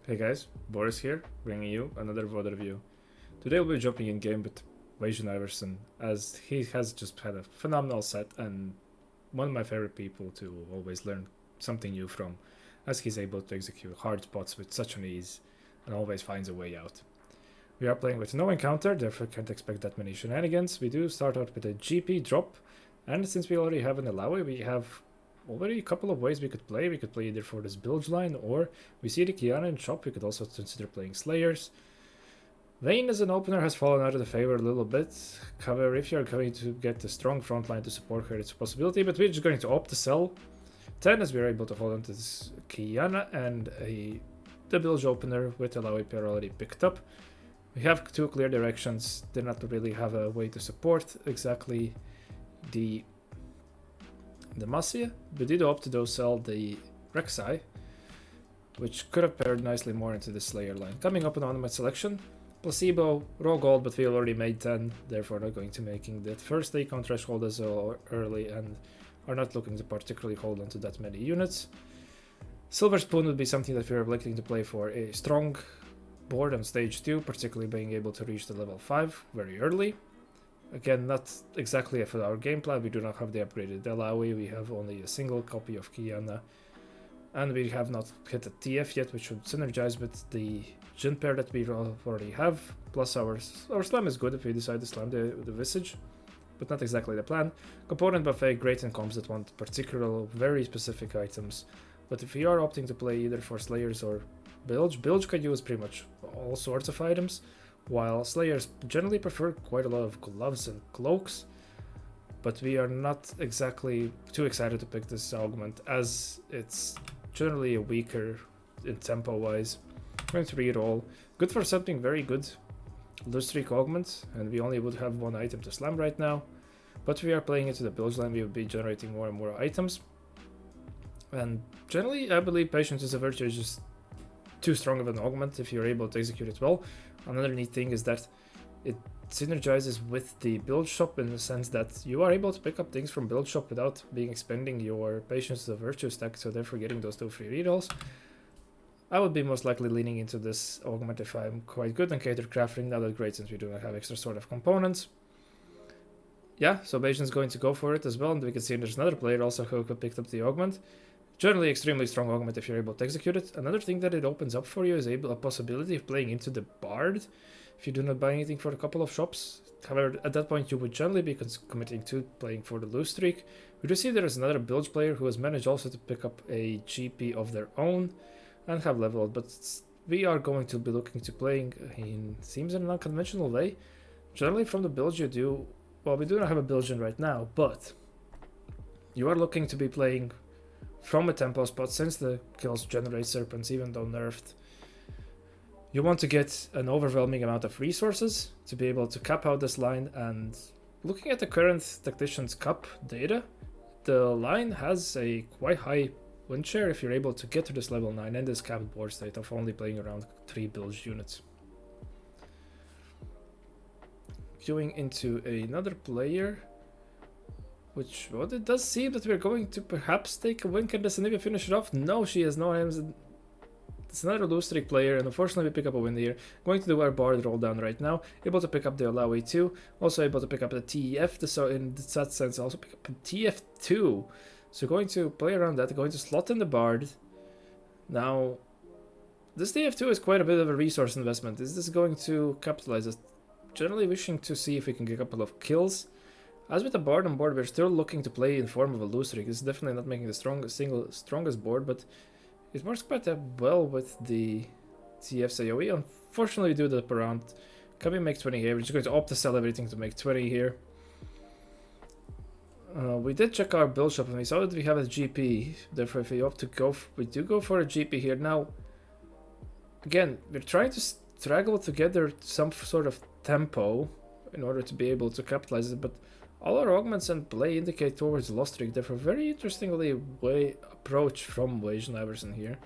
Hey guys, Boris here, bringing you another VOD review. Today we'll be jumping in game with Wasian Iverson, as he has just had a phenomenal set and one of my favorite people to always learn something new from, as he's able to execute hard spots with such an ease and always finds a way out. We are playing with no encounter, therefore can't expect that many shenanigans. We do start out with a GP drop, and since we already have an Alawi, we have already a couple of ways we could play. We could play either for this Bilge line, or we see the Kiana in shop, we could also consider playing Slayers. Vayne as an opener has fallen out of the favor a little bit. However, if you're going to get a strong front line to support her, it's a possibility, but we're just going to opt to sell 10 as we're able to hold on to this Kiana and the Bilge opener with the Alawi pair already picked up. We have two clear directions, did not really have a way to support exactly the Masia. We did opt to though sell the Rek'Sai, which could have paired nicely more into the Slayer line. Coming up on my selection, Placebo, raw gold, but we already made 10, therefore not going to making that first Econ threshold as early and are not looking to particularly hold on to that many units. Silver Spoon would be something that we are looking to play for a strong board on stage 2, particularly being able to reach the level 5 very early. Again, not exactly for our game plan, we do not have the upgraded Delawi, we have only a single copy of Kiana, and we have not hit a TF yet, which should synergize with the Jin pair that we already have, plus our slam is good if we decide to slam the Visage, but not exactly the plan. Component buffet, great in comps that want particular, very specific items, but if we are opting to play either for Slayers or Bilge can use pretty much all sorts of items, while Slayers generally prefer quite a lot of gloves and cloaks, but we are not exactly too excited to pick this augment as it's generally a weaker in tempo wise. Going to reroll. Good for something very good. Lustreak augment, and we only would have one item to slam right now, but we are playing into the Bilge line, we will be generating more and more items. And generally, I believe Patience is a virtue is just too strong of an augment if you're able to execute it well. Another neat thing is that it synergizes with the build shop in the sense that you are able to pick up things from build shop without being expending your Patience as a virtue stack, so therefore getting those 2 free rerolls. I would be most likely leaning into this augment if I'm quite good on catered crafting, not that great since we do not have extra sort of components. Yeah, so Patience is going to go for it as well, and we can see there's another player also who picked up the augment. Generally extremely strong augment if you're able to execute it. Another thing that it opens up for you is a possibility of playing into the Bard if you do not buy anything for a couple of shops. However, at that point you would generally be committing to playing for the loose streak. We do see there is another Bilge player who has managed also to pick up a GP of their own and have leveled, but we are going to be looking to playing in seems in an unconventional way. Generally from the Bilge you do, well, we do not have a Bilgeon right now, but you are looking to be playing from a tempo spot since the kills generate serpents even though nerfed. You want to get an overwhelming amount of resources to be able to cap out this line, and looking at the current Tactician's Cup data, the line has a quite high win share if you're able to get to this level 9 and this capped board state of only playing around 3 Bilge units. Queuing into another player, which, well, it does seem that we're going to perhaps take a win. Can the Sanivia finish it off? No, she has no aims. It's another loose streak player, and unfortunately we pick up a win here. Going to do our Bard roll down right now. Able to pick up the Alawi 2. Also able to pick up the TF, so in that sense also pick up a TF2. So going to play around that, going to slot in the Bard. Now, this TF2 is quite a bit of a resource investment. Is this going to capitalize us? Generally wishing to see if we can get a couple of kills. As with the Bard on board, we're still looking to play in form of a loose streak. This is definitely not making the strongest board, but it works quite well with the TF's AoE. Unfortunately, we do that around. Can we make 20 here? We're just going to opt to sell everything to make 20 here. We did check our build shop and we saw that we have a GP. Therefore, if we opt to go, we do go for a GP here. Now, again, we're trying to straggle together some sort of tempo in order to be able to capitalize it, but all our augments and play indicate towards lost streak. Therefore, very interestingly approach from Wasian Iverson here.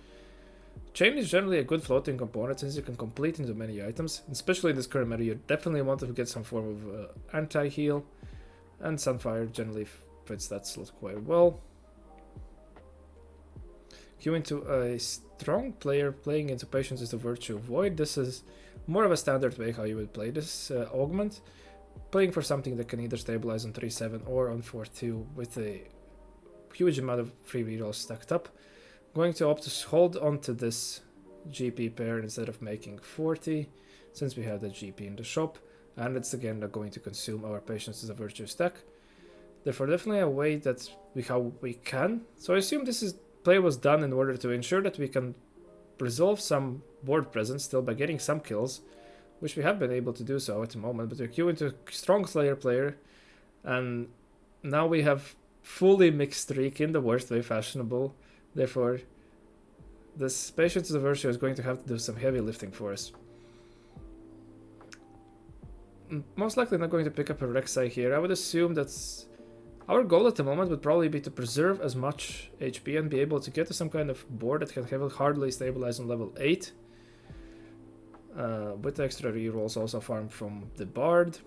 Chain is generally a good floating component since you can complete into many items, especially in this current meta. You definitely want to get some form of anti-heal, and Sunfire generally fits that slot quite well. Queue into a strong player playing into Patience is the Virtue Void. This is more of a standard way how you would play this augment. Playing for something that can either stabilize on 3-7 or on 4-2 with a huge amount of free rerolls stacked up. Going to opt to hold on to this GP pair instead of making 40, since we have the GP in the shop, and it's again not going to consume our Patience is a Virtue stack. Therefore, definitely a way that how we can. So I assume this play was done in order to ensure that we can resolve some board presence still by getting some kills, which we have been able to do so at the moment. But we're queuing into a strong Slayer player, and now we have fully mixed streak in the worst way fashionable. Therefore, this Patience is a Virtue is going to have to do some heavy lifting for us. Most likely not going to pick up a Rek'Sai here. I would assume that our goal at the moment would probably be to preserve as much HP and be able to get to some kind of board that can hardly stabilize on level 8. With the extra rerolls also farmed from the Bard.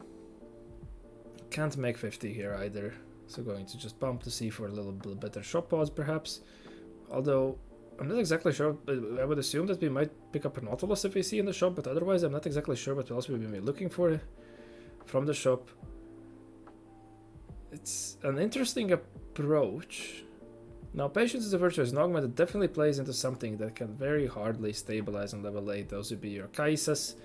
Can't make 50 here either. So going to just bump to see for a little bit better shop pause perhaps. Although I'm not exactly sure. I would assume that we might pick up a Nautilus if we see in the shop, but otherwise I'm not exactly sure what else we will be looking for from the shop. It's an interesting approach. Now, Patience is a Virtue is an augment that definitely plays into something that can very hardly stabilize on level 8. Those would be your Kaisas.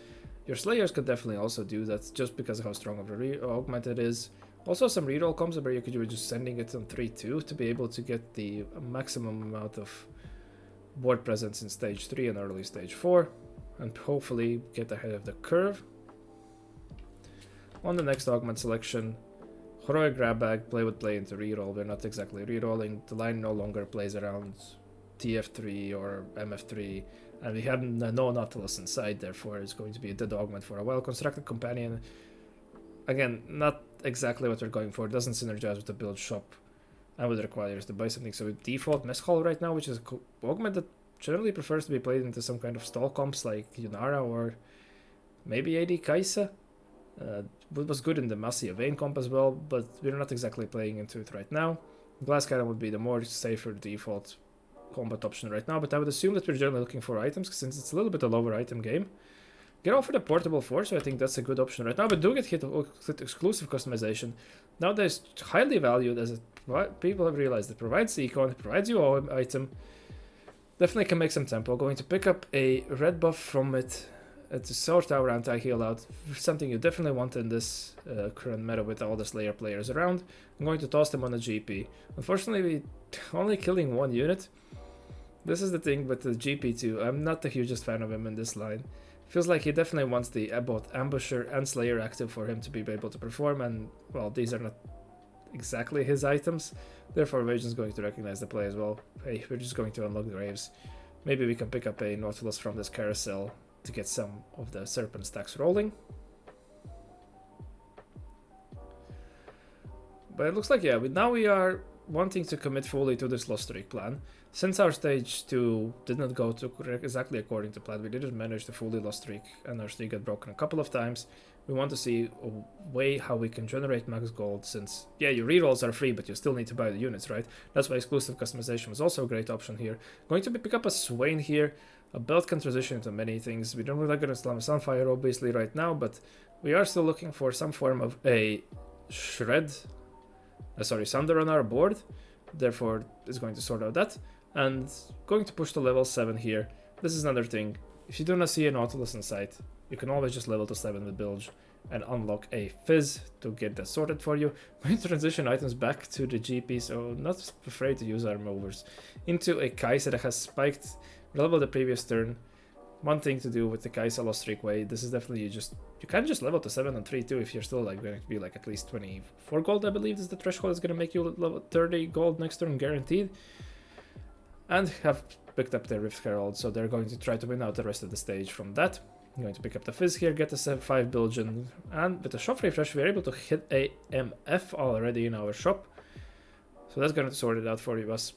Your Slayers could definitely also do that just because of how strong of a augment it is. Also, some reroll comes where you could be just sending it on 3-2 to be able to get the maximum amount of board presence in stage 3 and early stage 4, and hopefully get ahead of the curve. On the next augment selection, Heroic Grab Bag would play into reroll. We're not exactly rerolling. The line no longer plays around TF3 or MF3, and we have no Nautilus inside, therefore it's going to be a dead augment for a well-constructed companion. Again, not exactly what we're going for. It doesn't synergize with the build shop and would require us to buy something. So we default Mess Hall right now, which is an augment that generally prefers to be played into some kind of stall comps like Yunara or maybe AD Kaisa. It was good in the Massey Vayne comp as well, but we're not exactly playing into it right now. Glass Cannon would be the more safer default combat option right now, but I would assume that we're generally looking for items since it's a little bit a lower item game. Get off for the portable force, so I think that's a good option right now, but do get hit with exclusive customization. Nowadays, highly valued as people have realized it provides econ, it provides you an item. Definitely can make some tempo. Going to pick up a red buff from it to sort our anti-heal out, something you definitely want in this current meta with all the Slayer players around. I'm going to toss them on a GP. Unfortunately, we only killing one unit. This is the thing with the GP2. I'm not the hugest fan of him in this line. Feels like he definitely wants the both Ambusher and Slayer active for him to be able to perform, and well, these are not exactly his items. Therefore, we're just going to recognize the play as well. Hey, we're just going to unlock the Graves. Maybe we can pick up a Nautilus from this carousel to get some of the Serpent stacks rolling. But it looks like, yeah, now we are wanting to commit fully to this lost streak plan. Since our stage 2 did not go to exactly according to plan, we didn't manage to fully lost streak and our streak got broken a couple of times. We want to see a way how we can generate max gold, since, yeah, your rerolls are free, but you still need to buy the units, right? That's why exclusive customization was also a great option here. Going to pick up a Swain here. A belt can transition into many things. We don't really like a Sunfire obviously right now, but we are still looking for some form of a Sunder on our board. Therefore, it's going to sort out that. And going to push to level 7 here. This is another thing. If you do not see a Nautilus in sight, you can always just level to 7 with Bilge and unlock a Fizz to get that sorted for you. Going to transition items back to the GP, so not afraid to use our movers. Into a Kaisa that has spiked level the previous turn. One thing to do with the Kaisa lost streak way, this is definitely you can just level to 7 on 3-2 if you're still like going to be like at least 24 gold, I believe is the threshold. Is going to make you level 30 gold next turn guaranteed. And have picked up their Rift Herald, so they're going to try to win out the rest of the stage from that. I'm going to pick up the Fizz here, get the 5 Bilgeon, and with the shop refresh we're able to hit a MF already in our shop. So that's going to sort it out for us.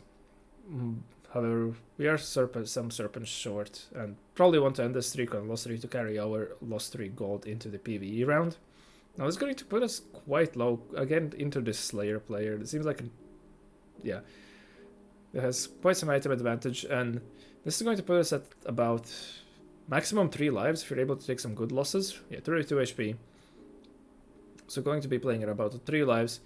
However, we are some serpents short and probably want to end this streak on lost streak to carry our lost streak gold into the PvE round. Now it's going to put us quite low again into this Slayer player. It seems like, yeah, It has quite some item advantage, and this is going to put us at about maximum 3 lives if you're able to take some good losses. Yeah, 32 HP. So going to be playing at about 3 lives.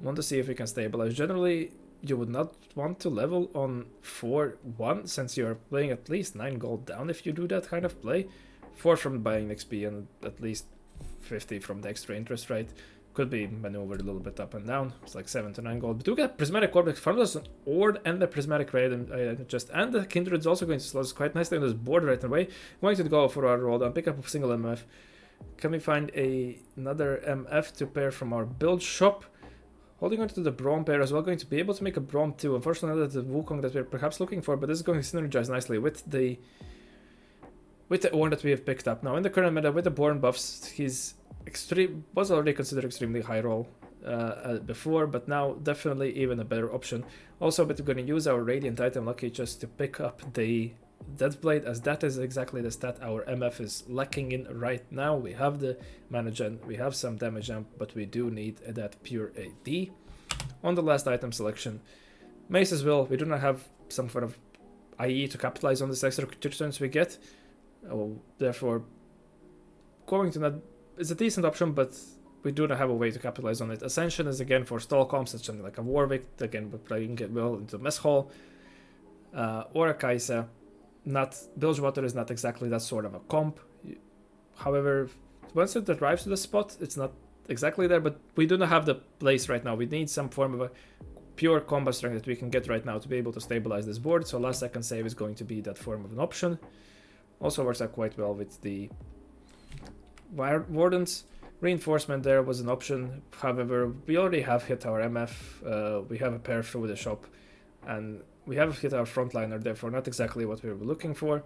Want to see if we can stabilize. Generally, you would not want to level on 4-1 since you're playing at least 9 gold down if you do that kind of play. 4 from buying XP and at least 50 from the extra interest rate. Could be maneuvered a little bit up and down. It's like 7 to 9 gold. But do get Prismatic Orb from us, Ord and the Prismatic Raid, and the Kindred's also going to slow us quite nicely on this board right away. Going to go for our roll down, pick up a single MF. Can we find another MF to pair from our build shop? Holding on to the Braum pair as well, going to be able to make a Braum too. Unfortunately, not the Wukong that we're perhaps looking for, but this is going to synergize nicely with the Orn that we have picked up. Now, in the current meta, with the Born buffs, was already considered extremely high roll before, but now definitely even a better option. Also, but we're going to use our Radiant item Lucky just to pick up the Deathblade, as that is exactly the stat our MF is lacking in right now. We have the mana gen, we have some damage jump, but we do need that pure AD. On the last item selection, Mace as well. We do not have some sort of IE to capitalize on this extra turns we get. Therefore, going to not is a decent option, but we do not have a way to capitalize on it. Ascension is again for stall comps, such as like a Warwick, again, but playing it well into Mess Hall, or a Kaisa. Bilgewater is not exactly that sort of a comp. However, once it arrives to the spot, it's not exactly there, but we do not have the place right now. We need some form of a pure combat strength that we can get right now to be able to stabilize this board, so last second save is going to be that form of an option. Also works out quite well with the Wardens. Reinforcement there was an option, however, we already have hit our MF, we have a pair through the shop, and we have hit our frontliner, therefore not exactly what we were looking for.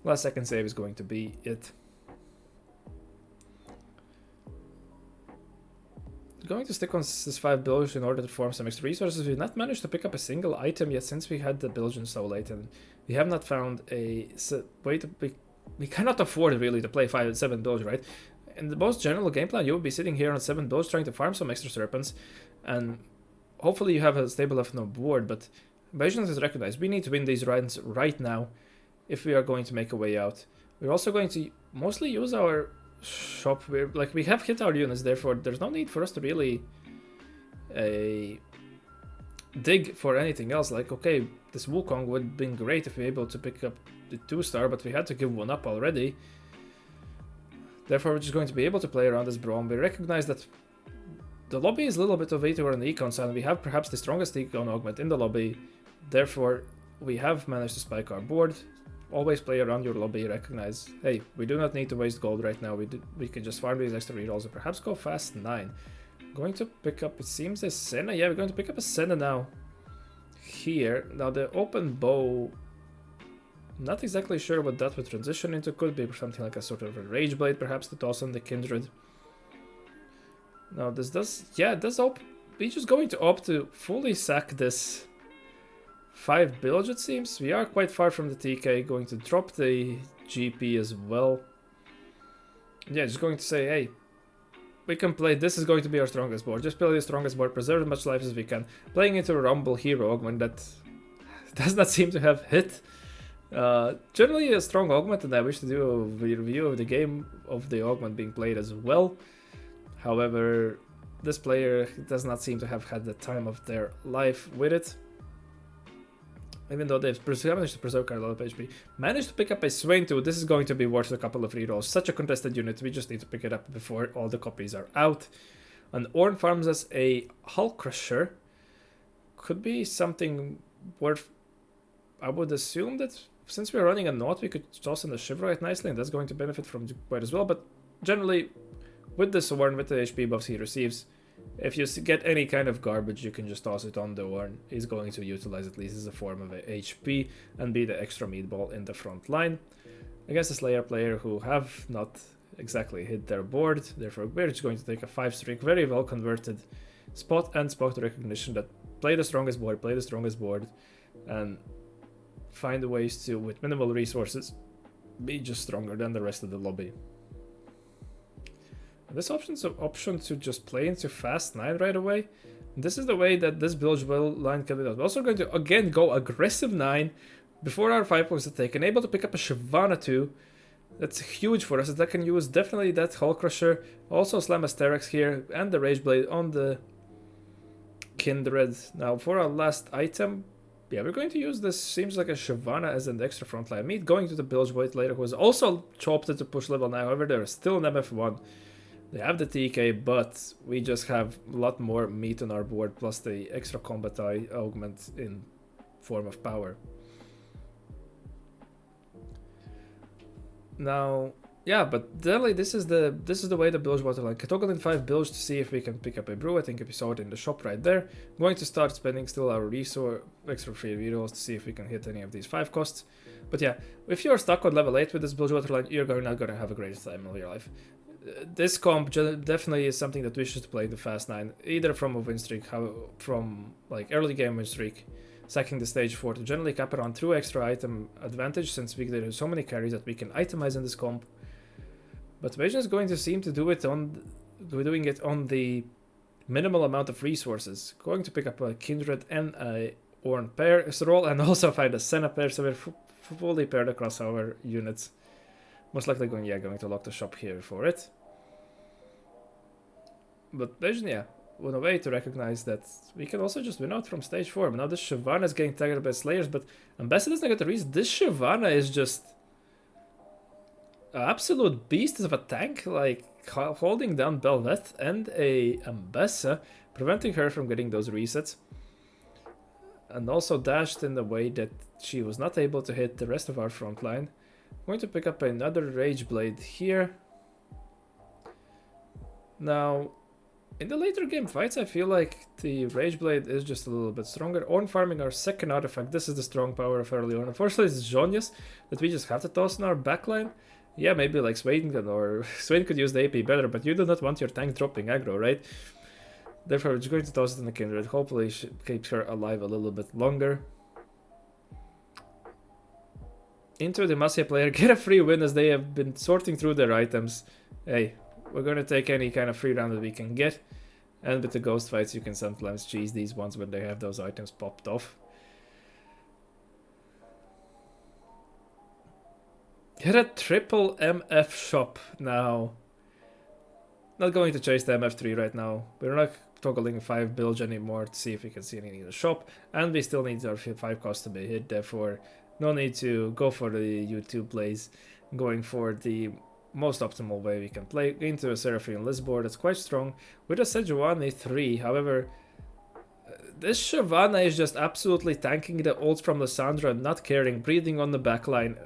Last second save is going to be it. Going to stick on this 5 bilge in order to farm some extra resources. We've not managed to pick up a single item yet since we had the bilge so late, and we have not found a way to... We cannot afford really to play 5-7 bilge, right? In the most general game plan, you would be sitting here on 7 bilge trying to farm some extra serpents, and hopefully you have a stable enough board, but Bayesian has recognized we need to win these runs right now if we are going to make a way out. We're also going to mostly use our shop. We have hit our units, therefore there's no need for us to really dig for anything else. Like, okay, this Wukong would have been great if we were able to pick up the 2-star, but we had to give one up already. Therefore, we're just going to be able to play around this Braum. We recognize that the lobby is a little bit of a on the econ side, and we have perhaps the strongest econ augment in the lobby. Therefore, we have managed to spike our board. Always play around your lobby. Recognize, hey, we do not need to waste gold right now. We can just farm these extra rerolls and perhaps go fast 9. Going to pick up, it seems, a Senna. Yeah, we're going to pick up a Senna now. Here. Now, the open bow, not exactly sure what that would transition into. Could be something like a sort of a Rage Blade, perhaps, to toss on the Kindred. Now, this does... Yeah, it does opt... We're just going to opt to fully sack this 5 bilge, it seems. We are quite far from the TK. Going to drop the GP as well. Yeah, just going to say, hey, we can play... This is going to be our strongest board. Just play the strongest board, preserve as much life as we can. Playing into a Rumble Hero Augment that does not seem to have hit. Generally a strong augment, and I wish to do a review of the game of the augment being played as well. However, this player does not seem to have had the time of their life with it. Even though they've managed to preserve quite a lot of HP. Managed to pick up a Swain too. This is going to be worth a couple of rerolls. Such a contested unit, we just need to pick it up before all the copies are out. And Orn farms us a Hull Crusher. Could be something worth... I would assume that since we're running a Knot, we could toss in the Shiverite nicely, and that's going to benefit from quite as well. But generally, with this Orn, with the HP buffs he receives, if you get any kind of garbage, you can just toss it on the Orn. He's going to utilize at least as a form of a HP and be the extra meatball in the front line. Against a Slayer player who have not exactly hit their board, therefore we're just going to take a 5 streak, very well converted spot and spot recognition that play the strongest board, and find ways to, with minimal resources, be just stronger than the rest of the lobby. This option to just play into fast 9 right away This is the way that this Bilgewater line can be done. We're also going to again go aggressive 9 before our 5 points are taken. Able to pick up a Shyvana too. That's huge for us. That can use definitely that Hull Crusher. Also slam a Sterex here and the Rage Blade on the Kindred. Now for our last item, yeah, we're going to use this. Seems like a Shyvana as an extra frontline meat. Going to the Bilgewater later, who is also chopped to push level now. However, there is still an MF1. They have the TK, but we just have a lot more meat on our board, plus the extra combat augment in form of power. Now, yeah, but definitely this is the way the Bilgewater line. Toggle in 5 Bilge to see if we can pick up a brew. I think if you saw it in the shop right there. Going to start spending still our resource extra free rerolls to see if we can hit any of these 5 costs. But yeah, if you're stuck on level 8 with this Bilgewater line, you're not going to have a great time of your life. This comp definitely is something that we should play the fast 9, either from a win streak, from like early game win streak, sacking the stage 4 to generally cap it on through extra item advantage, since there are so many carries that we can itemize in this comp. But Wasian is going to seem to doing it on the minimal amount of resources. Going to pick up a Kindred and a Orn pair roll, and also find a Senna pair, so we're fully paired across our units. Most likely going to lock the shop here for it. But Wasian, yeah, on a way to recognize that we can also just win out from stage 4. But now this Shyvana is getting targeted by Slayers, but Ambassador's not going to reach. This Shyvana is just an absolute beast of a tank, like holding down Belveth and a Ambassa, preventing her from getting those resets. And also dashed in the way that she was not able to hit the rest of our front line. I'm going to pick up another Rage Blade here. Now, in the later game fights, I feel like the Rage Blade is just a little bit stronger. Orn farming our second artifact. This is the strong power of early Orn. Unfortunately, it's Zhonya's that we just have to toss in our backline. Yeah, maybe like Swain or Swain could use the AP better, but you do not want your tank dropping aggro, right? Therefore, we're just going to toss it in the Kindred. Hopefully, she keeps her alive a little bit longer. Into the Demacia player, get a free win as they have been sorting through their items. Hey, we're going to take any kind of free round that we can get. And with the ghost fights, you can sometimes cheese these ones when they have those items popped off. Get a triple MF shop now. Not going to chase the MF3 right now. We're not toggling 5 bilge anymore to see if we can see anything in the shop. And we still need our 5 costs to be hit, therefore no need to go for the YouTube plays. Going for the most optimal way we can play into a Seraphine list board that's quite strong with a Sejuani 3. However, this Shyvana is just absolutely tanking the ults from Lysandra, not caring, breathing on the backline.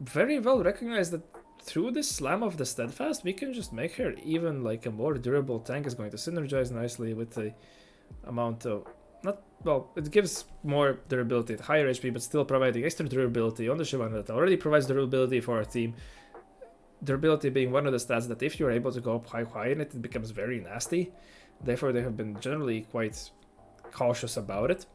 Very well recognized that through this slam of the Steadfast, we can just make her even like a more durable tank. Is going to synergize nicely with the amount of it gives more durability at higher HP, but still providing extra durability on the Shyvana that already provides durability for our team. Durability being one of the stats that if you're able to go up high in it, it becomes very nasty. Therefore, they have been generally quite cautious about it.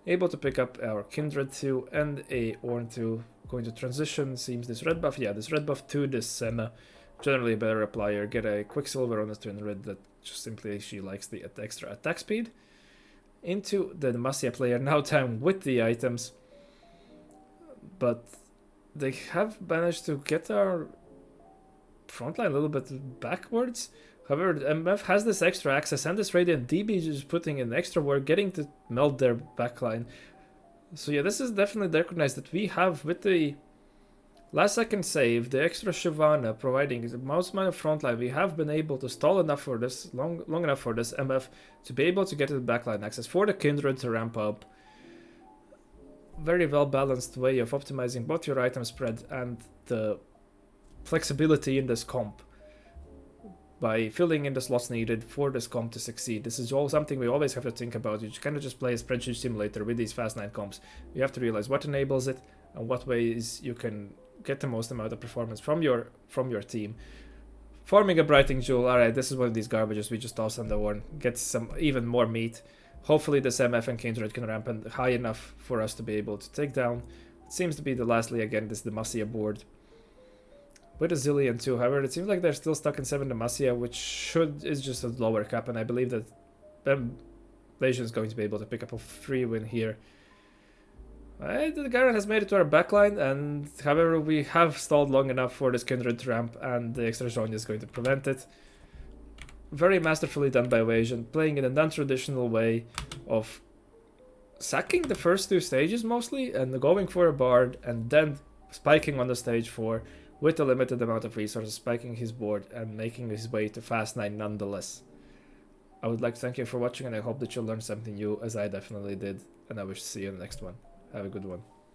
Able to pick up our Kindred 2 and a Orn 2. Going to transition, seems this red buff. Yeah, this red buff to this Senna. Generally a better applier. Get a Quicksilver on the Twin Red that just simply she likes the extra attack speed. Into the Demacia player, now time with the items. But they have managed to get our frontline a little bit backwards. However, MF has this extra access and this Radiant DB just putting in extra work, getting to melt their backline. So yeah, this is definitely recognized that we have, with the last second save, the extra Shyvana providing the most amount of frontline, we have been able to stall enough for this, long enough for this MF to be able to get to the backline access for the Kindred to ramp up. Very well balanced way of optimizing both your item spread and the flexibility in this comp by filling in the slots needed for this comp to succeed. This is all something we always have to think about. You kind of just play a spreadsheet simulator with these fast 9 comps. You have to realize what enables it and what ways you can get the most amount of performance from your team. Forming a Brighting Jewel. Alright, this is one of these garbages. We just toss on the one. Get some even more meat. Hopefully this MF and Kindred can ramp high enough for us to be able to take down. It seems to be the lastly again, this Demacia board. with a Zillion too. However, it seems like they're still stuck in 7 Demacia, which is just a lower cap, and I believe that Legion is going to be able to pick up a free win here. The Garen has made it to our backline, and however, we have stalled long enough for this Kindred ramp, and the extra zone is going to prevent it. Very masterfully done by Wasian, playing in a non-traditional way of sacking the first 2 stages mostly, and going for a Bard, and then spiking on the stage 4 with a limited amount of resources, spiking his board, and making his way to Fast 9 nonetheless. I would like to thank you for watching, and I hope that you learned something new, as I definitely did, and I wish to see you in the next one. Have a good one.